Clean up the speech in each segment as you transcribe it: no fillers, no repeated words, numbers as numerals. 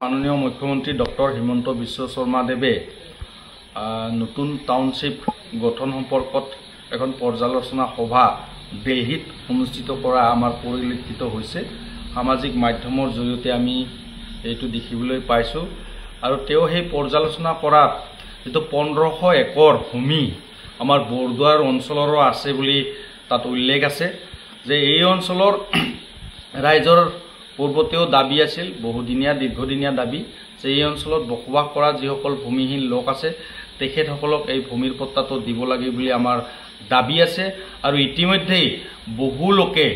মাননীয় মুখ্যমন্ত্রী ডক্টর হিমন্ত বিশ্ব শর্মা দেবে নতুন টাউনশিপ গঠন সম্পর্কত এখন পর্যালোচনা সভা দিল্লীত অনুষ্ঠিত করা আমার পরিলক্ষিত হয়েছে। সামাজিক মাধ্যমৰ জৰিয়তে আমি এইটো দেখিবলৈ পাইছোঁ আৰু তেওঁ সেই পৰ্যালোচনা কৰাত যেটো 1500 একৰ ভূমি আমাৰ বৰদুৱাৰ অঞ্চলৰো আছে বুলি তাত উল্লেখ আছে যে এই অঞ্চলৰ ৰাইজৰ পূৰ্বতেও দাবী আছিল, বহুদিনীয়া দীৰ্ঘদিনীয়া দাবী যে এই অঞ্চলত বসবাস কৰা যিসকল ভূমিহীন লোক আছে তেখেতসকলক এই ভূমিৰ পট্টাটো দিব লাগে বুলি আমাৰ দাবী আছে। আৰু ইতিমধ্যেই বহু লোকে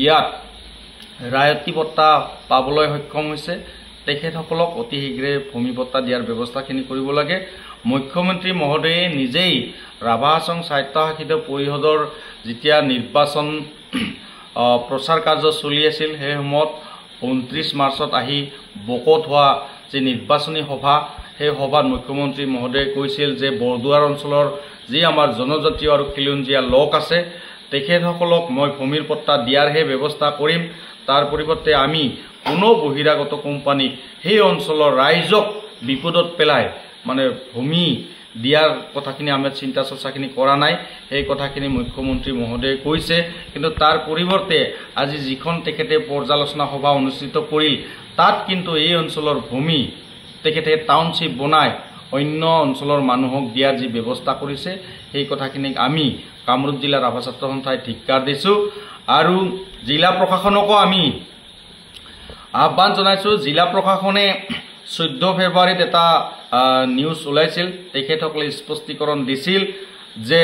ইয়াত ৰায়তী পট্টা পাবলৈ সক্ষম হৈছে। তেখেতসকলক অতি শীঘ্ৰে ভূমি পট্টা দিয়াৰ ব্যৱস্থাখিনি কৰিব লাগে। মুখ্যমন্ত্ৰী মহোদয়ে নিজেই ৰাভা হাছং স্বায়ত্তশাসিত পৰিষদৰ যেতিয়া নিৰ্বাচন প্ৰচাৰ কাৰ্য চলি আছিল সেই সময়ত 29 মাৰ্চত আহি বকত হোৱা যে নিৰ্বাচনী সভা সেই সভাত মুখ্যমন্ত্ৰী মহোদয়ে কৈছিল যে বৰদুৱাৰ অঞ্চলৰ যি আমাৰ জনজাতীয় আৰু খিলঞ্জীয়া লোক আছে তেখেতসকলক মই ভূমিৰ পট্টা দিয়াৰহে ব্যৱস্থা কৰিম। তাৰ পৰিৱৰ্তে আমি কোনো বহিৰাগত কোম্পানীক সেই অঞ্চলৰ ৰাইজক বিপদত পেলাই মানে ভূমি দিয়াৰ কথাখিনি আমি চিন্তা চৰ্চাখিনি কৰা নাই। সেই কথাখিনি মুখ্যমন্ত্ৰী মহোদয়ে কৈছে, কিন্তু তাৰ পৰিৱৰ্তে আজি যিখন তেখেতে পৰ্যালোচনা সভা অনুষ্ঠিত কৰিল তাত কিন্তু এই অঞ্চলৰ ভূমি তেখেতে টাউনশ্বিপ বনাই অন্য অঞ্চলৰ মানুহক দিয়াৰ যি ব্যৱস্থা কৰিছে সেই কথাখিনিক আমি কামৰূপ জিলা ৰাভা ছাত্ৰ সন্থাই ধিক্কাৰ দিছোঁ। আৰু জিলা প্ৰশাসনকো আমি আহ্বান জনাইছোঁ। জিলা প্ৰশাসনে 14 ফেব্ৰুৱাৰীত এটা নিউজ ওলাইছিল, তেখেতসকলে স্পষ্টীকৰণ দিছিল যে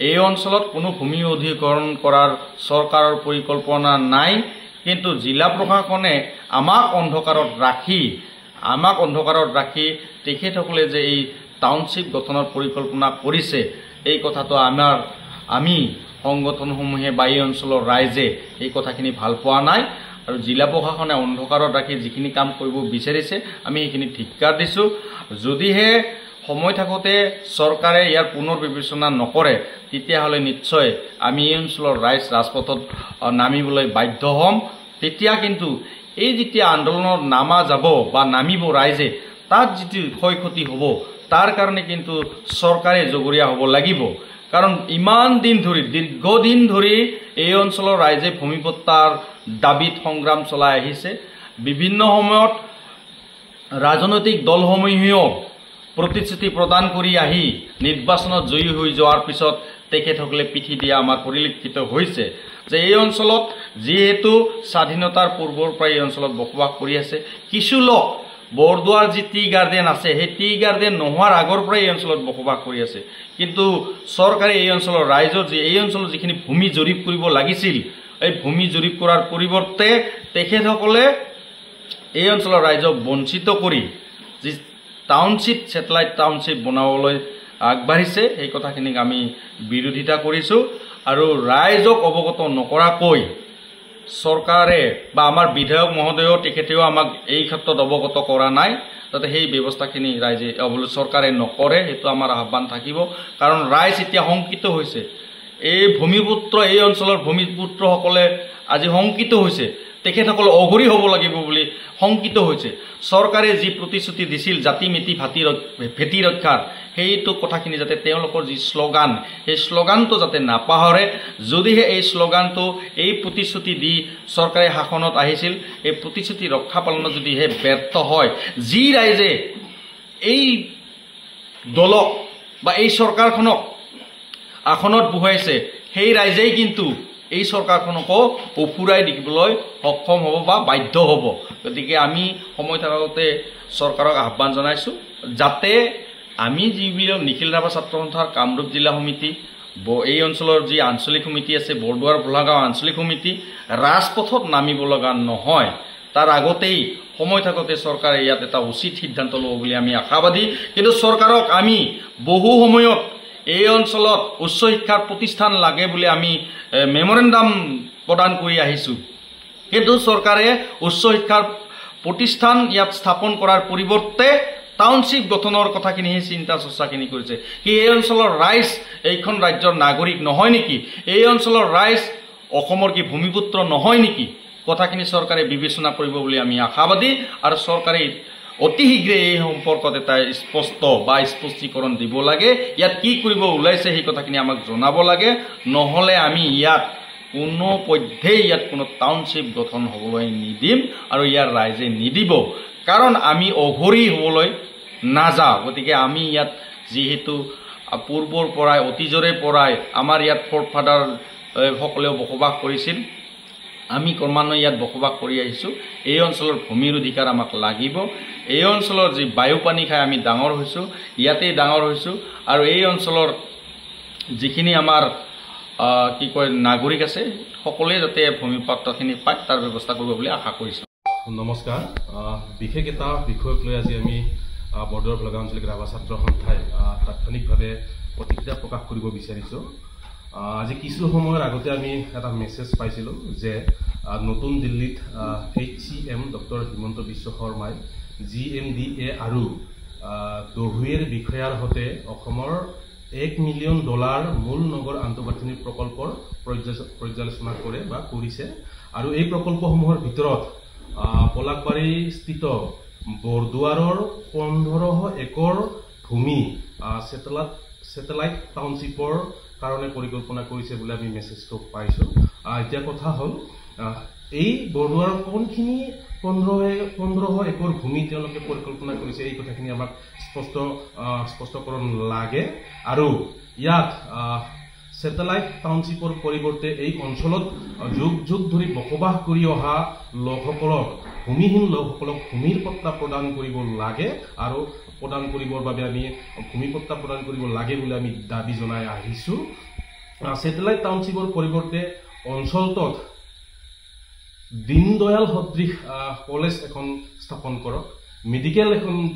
এই অঞ্চলত কোনো ভূমি অধিগ্ৰহণ কৰাৰ চৰকাৰৰ পৰিকল্পনা নাই, কিন্তু জিলা প্ৰশাসনে আমাক অন্ধকাৰত ৰাখি তেখেতসকলে যে এই টাউনশ্বিপ গঠনৰ পৰিকল্পনা কৰিছে এই কথাটো আমি সংগঠনসমূহে বা এই অঞ্চলৰ ৰাইজে এই কথাখিনি ভাল পোৱা নাই। আৰু জিলা প্ৰশাসনে অন্ধকাৰত ৰাখি যিখিনি কাম কৰিব বিচাৰিছে আমি সেইখিনি ধিক্কাৰ দিছোঁ। যদিহে সময় থাকোঁতে চৰকাৰে ইয়াৰ পুনৰ বিবেচনা নকৰে তেতিয়াহ'লে নিশ্চয় আমি এই অঞ্চলৰ ৰাইজ ৰাজপথত নামিবলৈ বাধ্য হ'ম। তেতিয়া কিন্তু এই যেতিয়া আন্দোলনত নামা যাব বা নামিব ৰাইজে তাত যিটো ক্ষয় ক্ষতি হ'ব তাৰ কাৰণে কিন্তু চৰকাৰে জগৰীয়া হ'ব লাগিব। কাৰণ ইমান দিন ধৰি দীৰ্ঘদিন ধৰি এই অঞ্চলৰ ৰাইজে ভূমি পট্টাৰ দাবীত সংগ্ৰাম চলাই আহিছে। বিভিন্ন সময়ত ৰাজনৈতিক দলসমূহেও প্ৰতিশ্ৰুতি প্ৰদান কৰি আহি নিৰ্বাচনত জয়ী হৈ যোৱাৰ পিছত তেখেতসকলে পিঠি দিয়া আমাৰ পৰিলক্ষিত হৈছে যে এই অঞ্চলত যিহেতু স্বাধীনতাৰ পূৰ্বৰ পৰাই এই অঞ্চলত বসবাস কৰি আছে, কিছু লোক বৰদুৱাৰ যি টি গাৰ্ডেন আছে সেই টি গাৰ্ডেন নোহোৱাৰ আগৰ পৰাই এই অঞ্চলত বসবাস কৰি আছে, কিন্তু চৰকাৰে এই অঞ্চলৰ ৰাইজৰ এই অঞ্চলত যিখিনি ভূমি জৰীপ কৰিব লাগিছিল এই ভূমি জৰীপ কৰাৰ পৰিৱৰ্তে তেখেতসকলে এই অঞ্চলৰ ৰাইজক বঞ্চিত কৰি যি টাউনশ্বিপ ছেটেলাইট টাউনশ্বিপ বনাবলৈ আগবাঢ়িছে সেই কথাখিনিক আমি বিৰোধিতা কৰিছোঁ। আৰু ৰাইজক অৱগত নকৰাকৈ চৰকাৰে বা আমাৰ বিধায়ক মহোদয়েও তেখেতেও আমাক এই ক্ষেত্ৰত অৱগত কৰা নাই, যাতে সেই ব্যৱস্থাখিনি ৰাইজে চৰকাৰে নকৰে সেইটো আমাৰ আহ্বান থাকিব। কাৰণ ৰাইজ এতিয়া শংকিত হৈছে, এই ভূমিপুত্ৰ এই অঞ্চলৰ ভূমিপুত্ৰসকলে আজি শংকিত হৈছে, তেখেতসকল অঘৰী হ'ব লাগিব বুলি শংকিত হৈছে। চৰকাৰে যি প্ৰতিশ্ৰুতি দিছিল জাতি মিতি ভেটি ৰক্ষাৰ সেইটো কথাখিনি যাতে তেওঁলোকৰ যি শ্লোগান সেই শ্লোগানটো যাতে নাপাহৰে। যদিহে এই শ্লোগানটো এই প্ৰতিশ্ৰুতি দি চৰকাৰে শাসনত আহিছিল এই প্ৰতিশ্ৰুতি ৰক্ষা পালনত যদিহে ব্যৰ্থ হয়, যি ৰাইজে এই দলক বা এই চৰকাৰখনক আসনত বহুৱাইছে সেই ৰাইজেই কিন্তু এই চৰকাৰখনকো উফুৰাই দিবলৈ সক্ষম হ'ব বা বাধ্য হ'ব। গতিকে আমি সময় থাকোঁতে চৰকাৰক আহ্বান জনাইছোঁ যাতে আমি যিবিলাক নিখিল ৰাভা ছাত্ৰ সন্থাৰ কামৰূপ জিলা সমিতি এই অঞ্চলৰ যি আঞ্চলিক সমিতি আছে বৰদুৱাৰ ভোলাগাঁও আঞ্চলিক সমিতি ৰাজপথত নামিব লগা নহয়। তাৰ আগতেই সময় থাকোঁতে চৰকাৰে ইয়াত এটা উচিত সিদ্ধান্ত ল'ব বুলি আমি আশাবাদী। কিন্তু চৰকাৰক আমি বহু সময়ত এই অঞ্চলত উচ্চ শিক্ষাৰ প্ৰতিষ্ঠান লাগে বুলি আমি মেমৰেণ্ডাম প্ৰদান কৰি আহিছোঁ, কিন্তু চৰকাৰে উচ্চ শিক্ষাৰ প্ৰতিষ্ঠান ইয়াত স্থাপন কৰাৰ পৰিৱৰ্তে টাউনশ্বিপ গঠনৰ কথাখিনিহে চিন্তা চৰ্চাখিনি কৰিছে। কি এই অঞ্চলৰ ৰাইজ এইখন ৰাজ্যৰ নাগৰিক নহয় নেকি? এই অঞ্চলৰ ৰাইজ অসমৰ কি ভূমিপুত্ৰ নহয় নেকি? কথাখিনি চৰকাৰে বিবেচনা কৰিব বুলি আমি আশাবাদী। আৰু চৰকাৰে অতি শীঘ্ৰে এই সম্পৰ্কত এটা স্পষ্ট বা স্পষ্টীকৰণ দিব লাগে ইয়াত কি কৰিব ওলাইছে সেই কথাখিনি আমাক জনাব লাগে নহলে আমি ইয়াত কোনো পধ্যেই ইয়াত কোনো টাউনশ্বিপ গঠন হ'বলৈ নিদিম আৰু ইয়াৰ ৰাইজে নিদিব কাৰণ আমি অঘৰী হ'বলৈ নাযাওঁ গতিকে আমি ইয়াত যেহেতু পূৰ্বৰ পৰাই অতীজৰে পৰাই আমাৰ ইয়াত ফৰফাদাৰ সকলেও বসবাস কৰিছিল আমি ক্ৰমান্বয়ে ইয়াত বসবাস কৰি আহিছোঁ এই অঞ্চলৰ ভূমিৰ অধিকাৰ আমাক লাগিব এই অঞ্চলৰ যি বায়ু পানী খাই আমি ডাঙৰ হৈছোঁ ইয়াতেই ডাঙৰ হৈছোঁ আৰু এই অঞ্চলৰ যিখিনি আমাৰ কি কয় নাগৰিক আছে সকলোৱে যাতে ভূমিপত্ৰখিনি পায় তাৰ ব্যৱস্থা কৰিব বুলি আশা কৰিছোঁ নমস্কাৰ বিশেষ এটা বিষয়ক লৈ আজি আমি বৰদোৱাৰ ভলগা আঞ্চলিক ৰাভা ছাত্ৰ সন্থাই তাৎক্ষণিকভাৱে প্ৰতিক্ৰিয়া প্ৰকাশ কৰিব বিচাৰিছোঁ আজি কিছু সময়ৰ আগতে আমি এটা মেছেজ পাইছিলোঁ যে নতুন দিল্লীত HCM ডক্টৰ হিমন্ত বিশ্ব শৰ্মাই GMDA আৰু দহুৱেৰ বিষয়াৰ সৈতে অসমৰ $1 মিলিয়ন মূল নগৰ আন্তঃগাঁথনি প্ৰকল্পৰ পৰ্যালোচনা কৰে বা কৰিছে আৰু এই প্ৰকল্পসমূহৰ ভিতৰত পলাকবাৰী স্থিত বৰদুৱাৰৰ 1500 একৰ ভূমি ছেটেলাইট টাউনশ্বিপৰ কাৰণে পৰিকল্পনা কৰিছে বুলি আমি মেছেজটো পাইছোঁ এতিয়া কথা হ'ল এই বৰদুৱাৰ কোনখিনি 1500 একৰ ভূমি তেওঁলোকে পৰিকল্পনা কৰিছে এই কথাখিনি আমাক স্পষ্টকৰণ লাগে আৰু ইয়াত ছেটেলাইট টাউনশ্বিপৰ পৰিৱৰ্তে এই অঞ্চলত যুগ যুগ ধৰি বসবাস কৰি অহা লোকসকলক ভূমিহীন লোকসকলক ভূমিৰ পট্টা প্ৰদান কৰিব লাগে আৰু প্ৰদান কৰিবৰ বাবে আমি ভূমি পট্টা প্ৰদান কৰিব লাগে বুলি আমি দাবী জনাই আহিছোঁ ছেটেলাইট টাউনশ্বিপৰ পৰিৱৰ্তে অঞ্চলটোত দীনদয়াল সদৃশ কলেজ এখন স্থাপন কৰক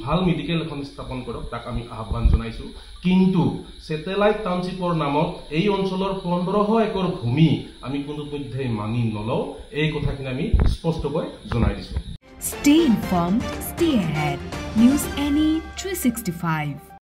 ভাল মেডিকেল এখন স্থাপন কৰক তাক আমি আহ্বান জনাইছোঁ কিন্তু ছেটেলাইট টাউনশ্বিপৰ নামত এই অঞ্চলৰ 1500 একৰ ভূমি আমি কোনো পধ্যেই মানি নলওঁ এই কথাখিনি আমি স্পষ্টকৈ জনাই দিছোঁ Stay informed, stay ahead. News Any 365